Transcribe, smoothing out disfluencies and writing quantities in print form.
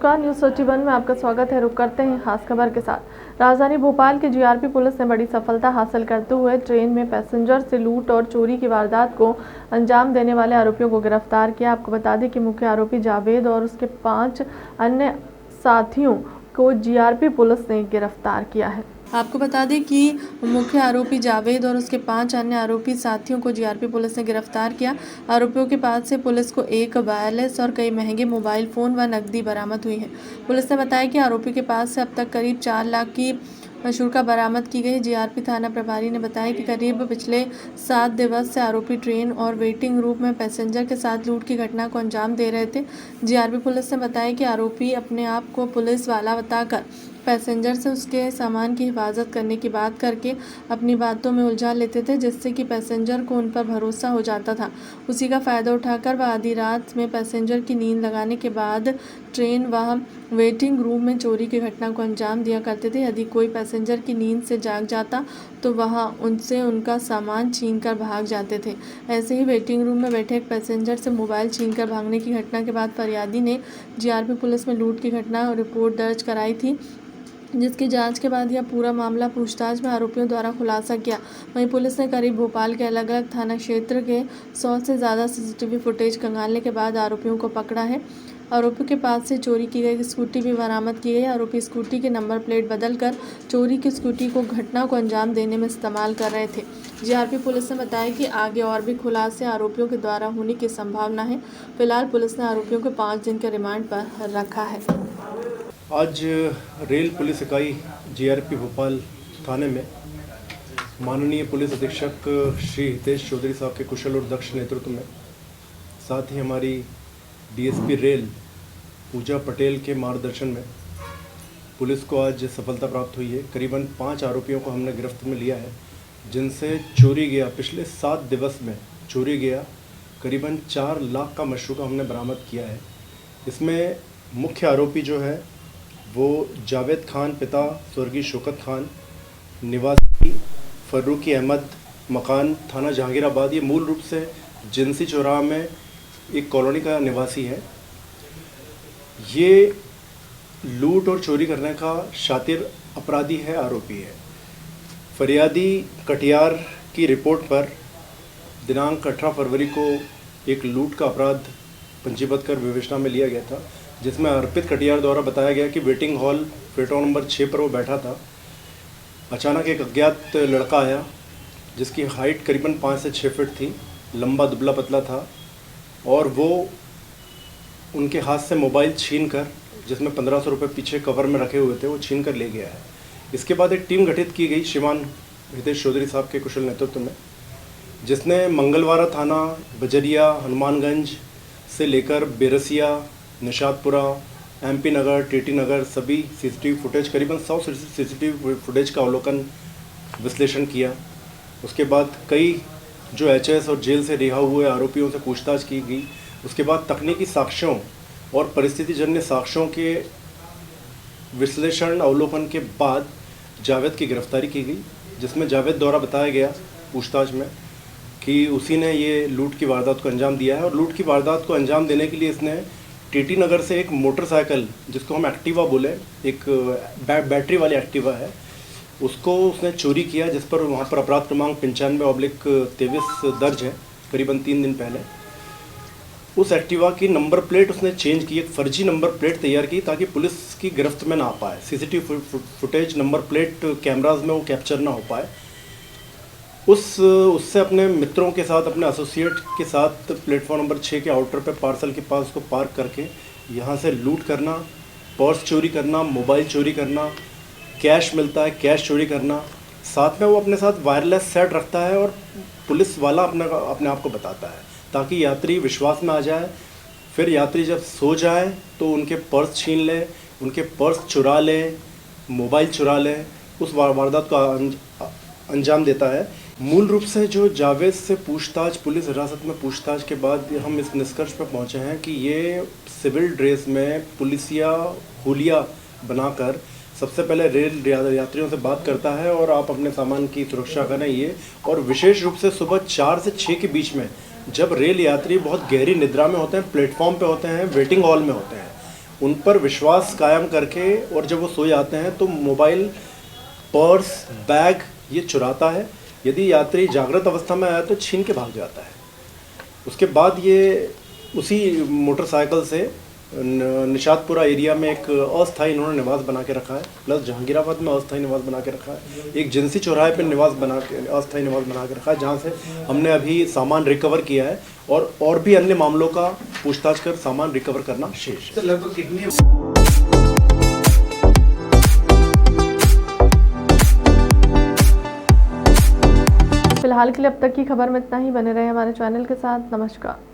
नमस्कार, न्यूज़ 31 में आपका स्वागत है। रुक करते हैं खास खबर के साथ। राजधानी भोपाल के जीआरपी पुलिस ने बड़ी सफलता हासिल करते हुए ट्रेन में पैसेंजर से लूट और चोरी की वारदात को अंजाम देने वाले आरोपियों को गिरफ्तार किया। आपको बता दें कि मुख्य आरोपी जावेद और उसके 5 अन्य साथियों को जीआरपी पुलिस ने गिरफ्तार किया है। आपको बता दें कि मुख्य आरोपी जावेद और उसके 5 अन्य आरोपी साथियों को जीआरपी पुलिस ने गिरफ्तार किया। आरोपियों के पास से पुलिस को एक वायरलेस और कई महंगे मोबाइल फ़ोन व नकदी बरामद हुई है। पुलिस ने बताया कि आरोपी के पास से अब तक करीब 4 लाख की शुल्का बरामद की गई। जीआरपी थाना प्रभारी ने बताया कि करीब पिछले 7 दिवस से आरोपी ट्रेन और वेटिंग रूम में पैसेंजर के साथ लूट की घटना को अंजाम दे रहे थे। जीआरपी पुलिस ने बताया कि आरोपी अपने आप को पुलिस वाला बताकर पैसेंजर से उसके सामान की हिफाजत करने की बात करके अपनी बातों में उलझा लेते थे, जिससे कि पैसेंजर को उन पर भरोसा हो जाता था। उसी का फ़ायदा उठाकर वह आधी रात में पैसेंजर की नींद लगाने के बाद ट्रेन व वेटिंग रूम में चोरी की घटना को अंजाम दिया करते थे। यदि कोई पैसेंजर की नींद से जाग जाता तो वह उनसे उनका सामान छीनकर भाग जाते थे। ऐसे ही वेटिंग रूम में बैठे एक पैसेंजर से मोबाइल छीनकर भागने की घटना के बाद फरियादी ने जीआरपी पुलिस में लूट की घटना और रिपोर्ट दर्ज कराई थी, जिसकी जांच के बाद यह पूरा मामला पूछताछ में आरोपियों द्वारा खुलासा किया। वहीं पुलिस ने करीब भोपाल के अलग अलग थाना क्षेत्र के 100 से ज़्यादा सीसीटीवी फुटेज खंगालने के बाद आरोपियों को पकड़ा है। आरोपियों के पास से चोरी की गई स्कूटी भी बरामद की गई। आरोपी स्कूटी के नंबर प्लेट बदलकर चोरी की स्कूटी को घटना को अंजाम देने में इस्तेमाल कर रहे थे। जीआरपी पुलिस ने बताया कि आगे और भी खुलासे आरोपियों के द्वारा होने की संभावना है। फिलहाल पुलिस ने आरोपियों को 5 दिन के रिमांड पर रखा है। आज रेल पुलिस इकाई जीआरपी भोपाल थाने में माननीय पुलिस अधीक्षक श्री हितेश चौधरी साहब के कुशल और दक्ष नेतृत्व में, साथ ही हमारी डीएसपी रेल पूजा पटेल के मार्गदर्शन में पुलिस को आज सफलता प्राप्त हुई है। करीबन 5 आरोपियों को हमने गिरफ्त में लिया है, जिनसे चोरी गया पिछले 7 दिवस में चोरी गया करीबन 4 लाख का मशरूका हमने बरामद किया है। इसमें मुख्य आरोपी जो है वो जावेद खान पिता स्वर्गीय शौकत खान, निवासी फर्रुकी अहमद, मकान थाना जहांगीराबाद। ये मूल रूप से जिनसी चौराहा में एक कॉलोनी का निवासी है। ये लूट और चोरी करने का शातिर अपराधी है, आरोपी है। फरियादी कटियार की रिपोर्ट पर दिनांक 18 फरवरी को एक लूट का अपराध पंजीबद्ध कर विवेचना में लिया गया था, जिसमें अर्पित कटियार द्वारा बताया गया कि वेटिंग हॉल प्लेटफॉर्म नंबर 6 पर वो बैठा था। अचानक एक अज्ञात लड़का आया, जिसकी हाइट करीबन 5 से 6 फीट थी, लंबा दुबला पतला था, और वो उनके हाथ से मोबाइल छीन कर, जिसमें 1500 रुपये पीछे कवर में रखे हुए थे, वो छीन कर ले गया है। इसके बाद एक टीम गठित की गई श्रीमान हितेश चौधरी साहब के कुशल नेतृत्व में, जिसने मंगलवारा थाना, बजरिया, हनुमानगंज से लेकर बेरसिया, निशातपुरा, एमपी नगर, टीटी नगर सभी सीसीटीवी फुटेज, करीबन 100 सीसीटीवी फुटेज का अवलोकन विश्लेषण किया। उसके बाद कई जो एचएस और जेल से रिहा हुए आरोपियों से पूछताछ की गई। उसके बाद तकनीकी साक्ष्यों और परिस्थितिजन्य साक्ष्यों के विश्लेषण अवलोकन के बाद जावेद की गिरफ्तारी की गई, जिसमें जावेद द्वारा बताया गया पूछताछ में कि उसी ने ये लूट की वारदात को अंजाम दिया है। और लूट की वारदात को अंजाम देने के लिए इसने टीटी नगर से एक मोटरसाइकिल, जिसको हम एक्टिवा बोले, एक बैटरी वाली एक्टिवा है, उसको उसने चोरी किया, जिस पर वहाँ पर अपराध क्रमांक 95/23 दर्ज है करीबन 3 दिन पहले। उस एक्टिवा की नंबर प्लेट उसने चेंज की, एक फर्जी नंबर प्लेट तैयार की ताकि पुलिस की गिरफ्त में ना आ पाए। CCTV footage number plate cameras में वो कैप्चर ना हो पाए। उससे अपने मित्रों के साथ, अपने एसोसिएट के साथ प्लेटफॉर्म नंबर 6 के आउटर पे पार्सल के पास उसको पार्क करके यहाँ से लूट करना, पर्स चोरी करना, मोबाइल चोरी करना, कैश मिलता है कैश चोरी करना। साथ में वो अपने साथ वायरलेस सेट रखता है और पुलिस वाला अपने आप को बताता है, ताकि यात्री विश्वास में आ जाए। फिर यात्री जब सो जाए तो उनके पर्स छीन ले, उनके पर्स चुरा ले, मोबाइल चुरा ले, उस वारदात को अंजाम देता है। मूल रूप से जो जावेद से पूछताछ, पुलिस हिरासत में पूछताछ के बाद हम इस निष्कर्ष पर पहुंचे हैं कि ये सिविल ड्रेस में पुलिसिया हुलिया बनाकर सबसे पहले रेल यात्रियों से बात करता है और आप अपने सामान की सुरक्षा करें ये। और विशेष रूप से सुबह 4 से 6 के बीच में, जब रेल यात्री बहुत गहरी निद्रा में होते हैं, प्लेटफॉर्म पे होते हैं, वेटिंग हॉल में होते हैं, उन पर विश्वास कायम करके और जब वो सो जाते हैं तो मोबाइल, पर्स, बैग ये चुराता है। यदि यात्री जागृत अवस्था में आया तो छीन के भाग जाता है। उसके बाद ये उसी मोटरसाइकिल से निशातपुरा एरिया में एक अस्थायी इन्होंने निवास बना के रखा है, प्लस जहांगीराबाद में अस्थायी निवास बना के रखा है, एक जिनसी चौराहे पर अस्थायी निवास बना के रखा है, जहाँ से हमने अभी सामान रिकवर किया है और भी अन्य मामलों का पूछताछ कर सामान रिकवर करना शेष है। लगभग कितनी फिलहाल के लिए अब तक की खबर में इतना ही। बने रहे हमारे चैनल के साथ। नमस्कार।